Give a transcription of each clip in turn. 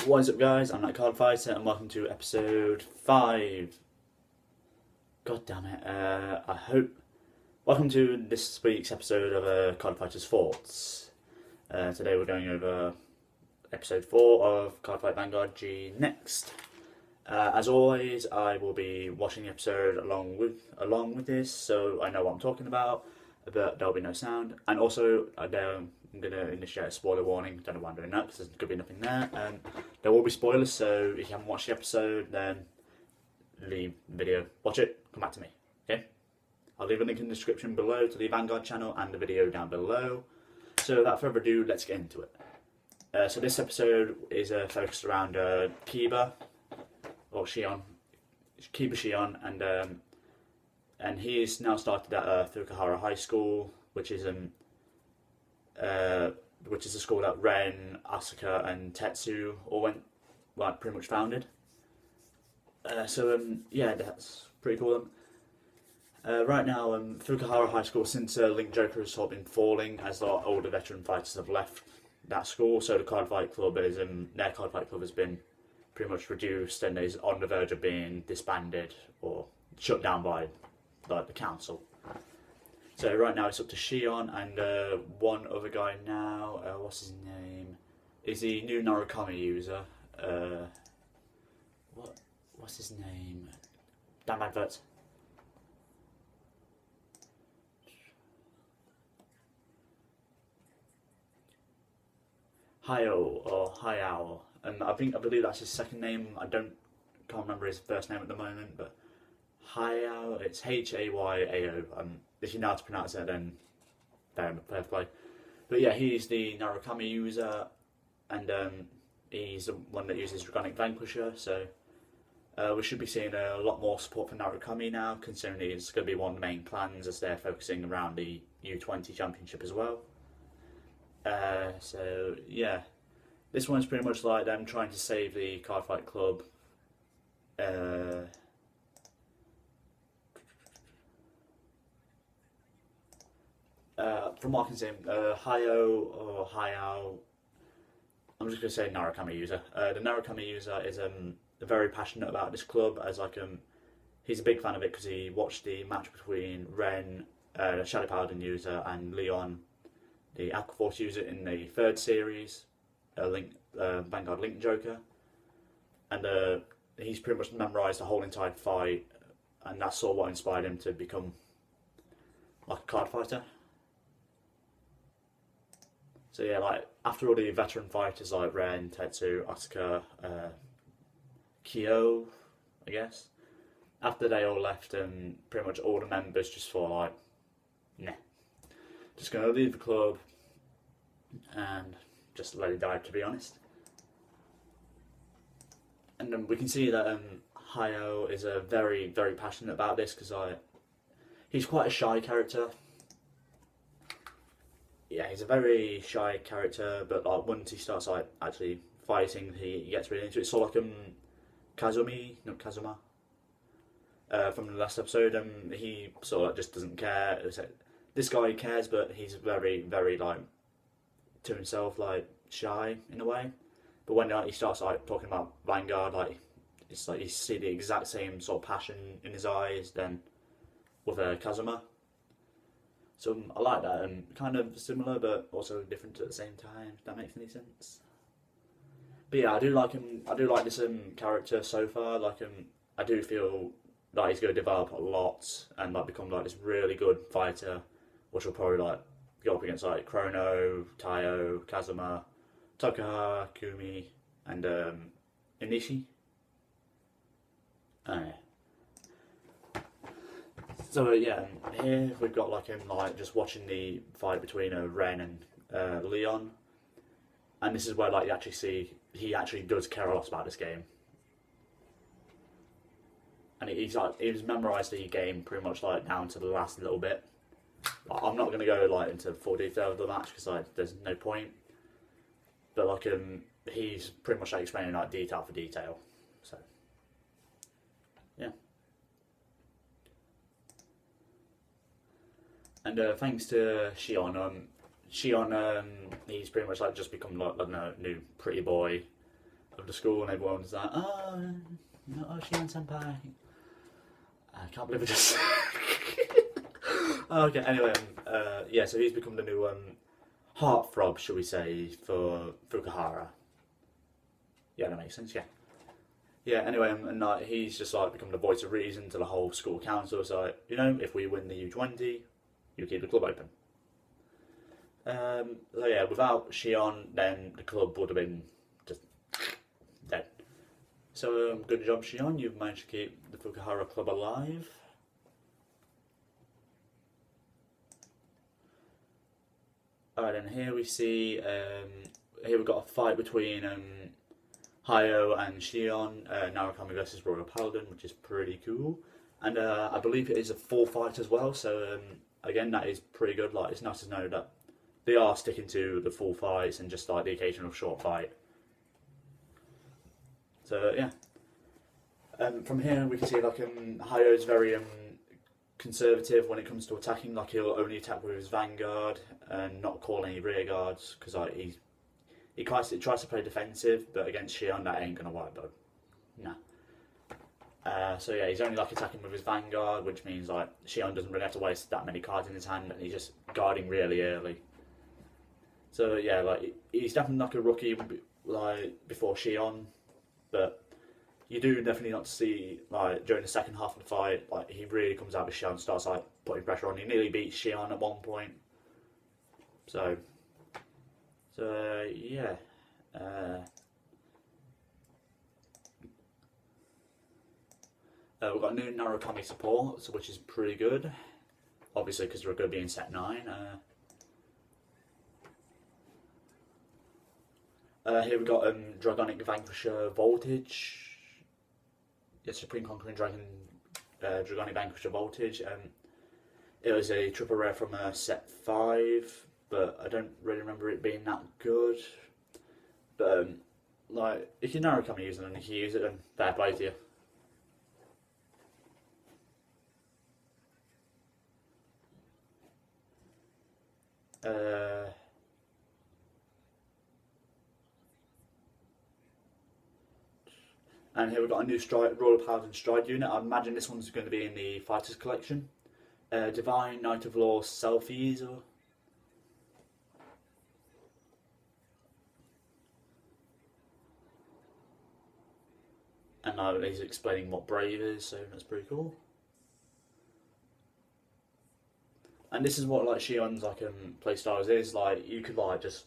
What is up, guys? I'm CardFighter and welcome to episode 5. God damn it. Welcome to this week's episode of CardFighter's Thoughts. Today we're going over episode 4 of CardFight Vanguard G next. As always, I will be watching the episode along with this, so I know what I'm talking about, but there'll be no sound. And also, I'm going to initiate a spoiler warning. Don't know why I'm doing that, because there's going to be nothing there. There will be spoilers, so if you haven't watched the episode, then leave the video, watch it, come back to me, okay? I'll leave a link in the description below to the Vanguard channel and the video down below. So without further ado, let's get into it. So this episode is focused around Kiba, or Shion, Shion, and he's now started at Fukuhara High School, which is a school that Ren, Asuka, and Tetsu all pretty much founded. Yeah, that's pretty cool. Right now, Fukuhara High School, since Link Joker has sort of been falling, as the older veteran fighters have left that school, so the CardFight Club is their CardFight Club has been pretty much reduced and is on the verge of being disbanded or shut down by the council. So right now it's up to Shion and one other guy now. What's his name? Is the new Narukami user? What's his name? Damn adverts. Hayo or Hayao. I believe that's his second name. Can't remember his first name at the moment, but Hayao. It's Hayao. If you know how to pronounce it, then fair play. But yeah, he's the Narukami user, and he's the one that uses Organic Vanquisher. So we should be seeing a lot more support for Narukami now, considering it's going to be one of the main clans as they're focusing around the U20 Championship as well. So yeah, this one's pretty much like them trying to save the CardFight Club. From what I can see, Hayao, I'm just going to say Narukami user. The Narukami user is very passionate about this club, as he's a big fan of it because he watched the match between Ren, the Shadow Paladin user, and Leon, the Aqua Force user, in the third series, Vanguard Link Joker, and he's pretty much memorised the whole entire fight, and that's sort of what inspired him to become like a card fighter. So yeah, like after all the veteran fighters like Ren, Tetsu, Asuka, Kyo, I guess, after they all left, pretty much all the members just thought like, nah, just gonna leave the club and just let it die, to be honest. And then we can see that Hayo is very passionate about this, because he's quite a shy character. Yeah, he's a very shy character, but like once he starts actually fighting, he gets really into it. It's sort of like Kazuma, from the last episode. He sort of just doesn't care. This guy cares, but he's very like to himself, like shy in a way. But when he starts talking about Vanguard, it's like you see the exact same sort of passion in his eyes then with Kazuma. So I like that, kind of similar but also different at the same time, if that makes any sense. But yeah, I do like him. I do like this character so far. I do feel that he's going to develop a lot and become this really good fighter, which will probably go up against Chrono, Taiyo, Kazuma, Tokuha, Kumi, and Inishi. So yeah, here we've got him just watching the fight between Ren and Leon, and this is where you actually see he actually does care a lot about this game, and he's memorised the game pretty much down to the last little bit. I'm not going to go into full detail of the match because there's no point, but he's pretty much explaining detail for detail. So yeah. And thanks to Shion, he's pretty much just become a new pretty boy. of the school, and everyone's like, oh, no, Shion Senpai. I can't believe it just. Okay, anyway, yeah, so he's become the new heartthrob, shall we say, for Fukuhara. Yeah, that makes sense, yeah. Yeah, anyway, and he's just like become the voice of reason to the whole school council. So, like, you know, if we win the U20, you keep the club open. So yeah, without Shion, then the club would have been just dead. So good job, Shion. You've managed to keep the Fukuhara club alive. Alright, and here we see, here we've got a fight between Hayo and Shion, Narukami versus Royal Paladin, which is pretty cool. And I believe it is a full fight as well, so again, that is pretty good. Like, it's nice to know that they are sticking to the full fights and just like the occasional short fight. So yeah. From here we can see like Hayo's very conservative when it comes to attacking. Like, he'll only attack with his Vanguard and not call any rear guards, because like he tries to play defensive, but against Shion that ain't gonna work, though. Nah. So yeah, he's only like attacking with his Vanguard, which means like Shion doesn't really have to waste that many cards in his hand, and he's just guarding really early. So yeah, like he's definitely like a rookie like before Shion, but you do definitely not see like during the second half of the fight, like he really comes out with Shion and starts like putting pressure on. He nearly beats Shion at one point. So yeah. We've got new Narukami support, so which is pretty good. Obviously, because we're going to be in set 9. Here we've got Dragonic Vanquisher Voltage. Yeah, Supreme Conquering Dragon Dragonic Vanquisher Voltage. It was a triple rare from set 5, but I don't really remember it being that good. But like, if you're Narukami using it and if you use it, then fair play to you. And here we've got a new Royal Paladin Stride unit. I imagine this one's going to be in the Fighters collection. Divine Knight of Law Selfies. And he's explaining what Brave is, so that's pretty cool. And this is what like Shion's like playstyles is. Like, you could like just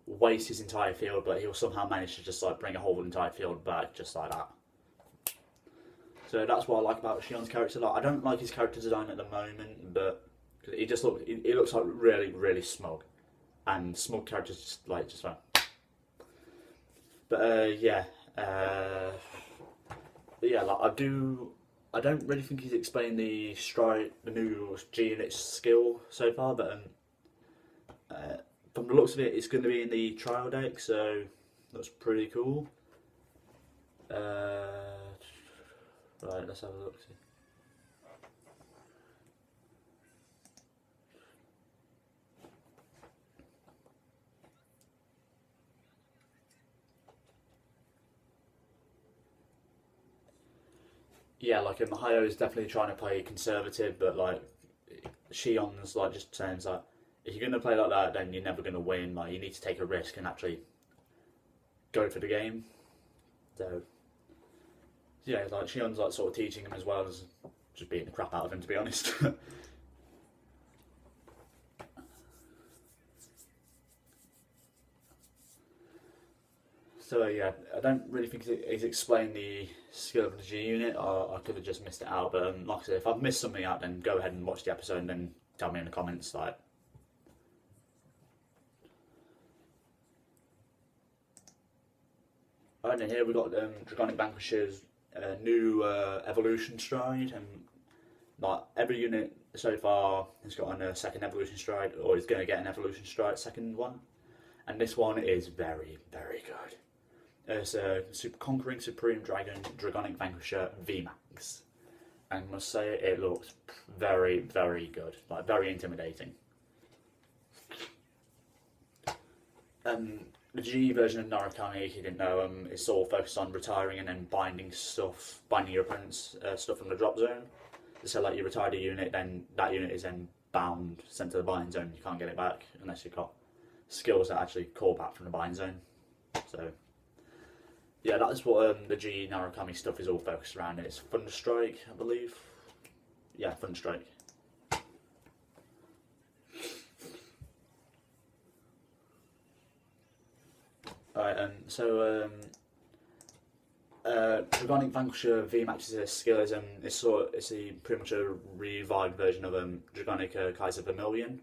waste his entire field, but he'll somehow manage to just like bring a whole entire field back just like that. So that's what I like about Shion's character. Like, I don't like his character design at the moment, but he just looks like really, really smug, and smug characters just fun. But yeah, like I don't really think he's explained the new G unit skill so far, but from the looks of it, it's going to be in the trial deck, so that's pretty cool. Right, let's have a look. Yeah, like Hayo is definitely trying to play conservative, but like Shion's like just saying like, if you're going to play like that, then you're never going to win. Like, you need to take a risk and actually go for the game. So yeah, like Shion's like sort of teaching him as well as just beating the crap out of him, to be honest. So yeah, I don't really think he's explained the skill of the G unit. I could have just missed it out, but like I said, if I've missed something out, then go ahead and watch the episode and then tell me in the comments. Like, right, and here we've got Dragonic Vanquisher's new evolution stride, and like every unit so far has got a second evolution stride, or is going to get an evolution stride second one, and this one is very, very good. It's a Conquering Supreme Dragon Dragonic Vanquisher VMAX, and I must say it looks very, very good, like very intimidating. the G version of Narukami, if you didn't know, is all focused on retiring and then binding your opponent's stuff from the drop zone. So like you retired a unit, then that unit is then bound, sent to the bind zone. You can't get it back unless you've got skills that actually call back from the bind zone. So yeah, that's what the G Narukami stuff is all focused around. It's Thunderstrike, I believe. Yeah, Thunderstrike. Alright, Dragonic Vanquisher VMAX's skill is pretty much a revived version of Dragonic Kaiser Vermilion,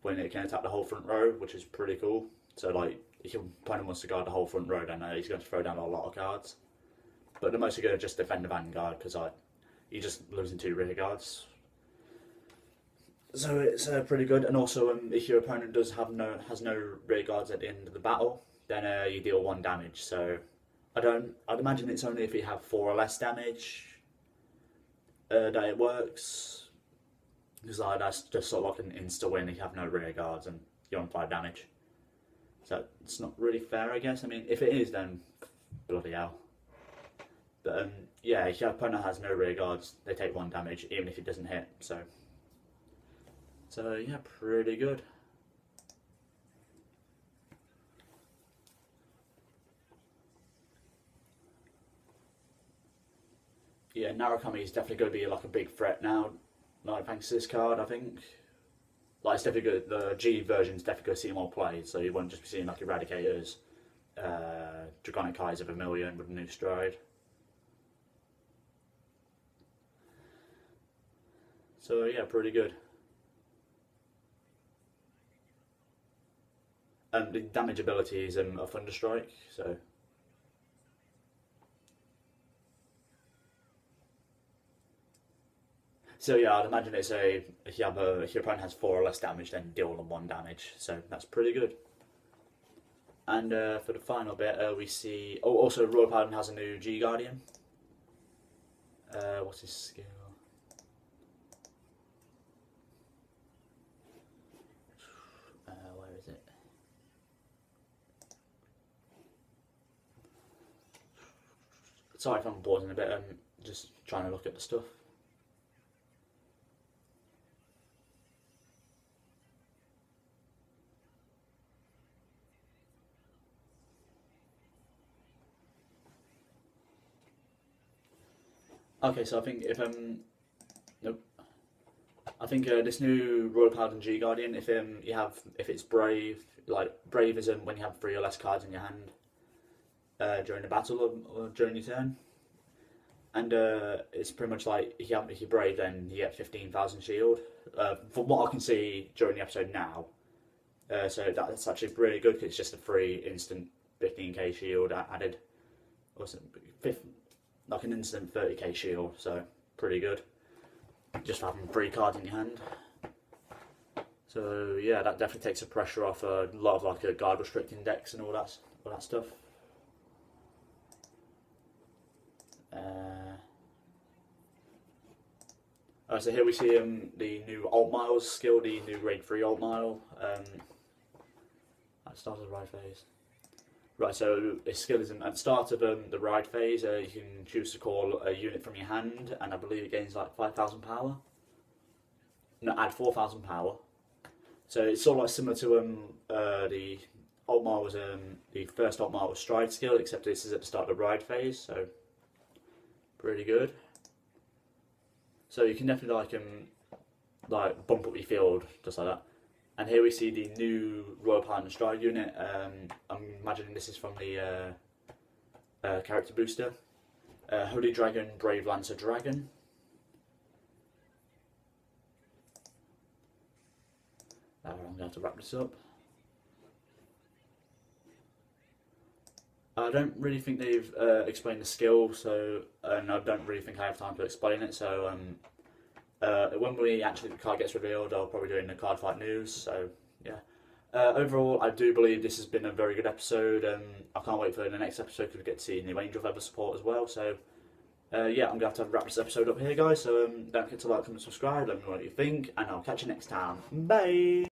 when it can attack the whole front row, which is pretty cool. So like, if your opponent wants to guard the whole front row, then he's going to throw down a lot of cards. But they're mostly going to just defend the Vanguard, because you're just losing 2 rear guards. So it's pretty good. And also, if your opponent has no rear guards at the end of the battle, then you deal 1 damage. So I'd imagine it's only if you have 4 or less damage that it works, because that's just sort of like an insta win if you have no rear guards and you're on 5 damage. So it's not really fair, I guess. I mean, if it is, then bloody hell. But yeah, if your opponent has no rear guards, they take 1 damage even if it doesn't hit. So yeah, pretty good. Yeah, Narukami is definitely going to be like a big threat now, like thanks to this card, I think. Like it's definitely good. The G version is definitely going to see more play, so you won't just be seeing like Eradicators, Dragonic Kaiser Vermilion with a new stride. So yeah, pretty good. The damage ability is a Thunderstrike, so. So yeah, I'd imagine it's if your opponent has 4 or less damage, then deal them 1 damage. So that's pretty good. And for the final bit, we see. Oh, also Royal Paladin has a new G Guardian. What's his skill? Where is it? Sorry if I'm pausing a bit. I'm just trying to look at the stuff. Okay, so I think nope. I think this new Royal Paladin G Guardian, if it's Brave, like Brave is when you have 3 or less cards in your hand during the battle or during your turn, and it's pretty much like if you're Brave, then you get 15,000 shield. From what I can see during the episode now, so that's actually really good because it's just a free instant 15k shield added, or like an instant 30k shield, so pretty good. Just having 3 cards in your hand. So yeah, that definitely takes the pressure off a lot of like a guard restricting decks and all that stuff. So here we see the new Alt Miles skill, the new Raid 3 Alt Mile. That starts the ride phase. Right, so this skill is at the start of the ride phase. You can choose to call a unit from your hand, and I believe it gains like 5,000 power. No, add 4,000 power. So it's sort of like similar to the Alt Mile was the first Alt Mile was stride skill, except this is at the start of the ride phase. So pretty good. So you can definitely like bump up your field just like that. And here we see the new Royal Paladin Stride unit. I'm imagining this is from the character booster. Holy Dragon, Brave Lancer Dragon. I'm going to have to wrap this up. I don't really think they've explained the skill, and I don't really think I have time to explain it. So when the card gets revealed, I'll probably do it in the card fight news. So yeah, overall, I do believe this has been a very good episode. I can't wait for the next episode because we get to see new Angel Feather support as well. So yeah, I'm going to have to wrap this episode up here, guys. So don't forget to like, comment, subscribe, let me know what you think, and I'll catch you next time. Bye!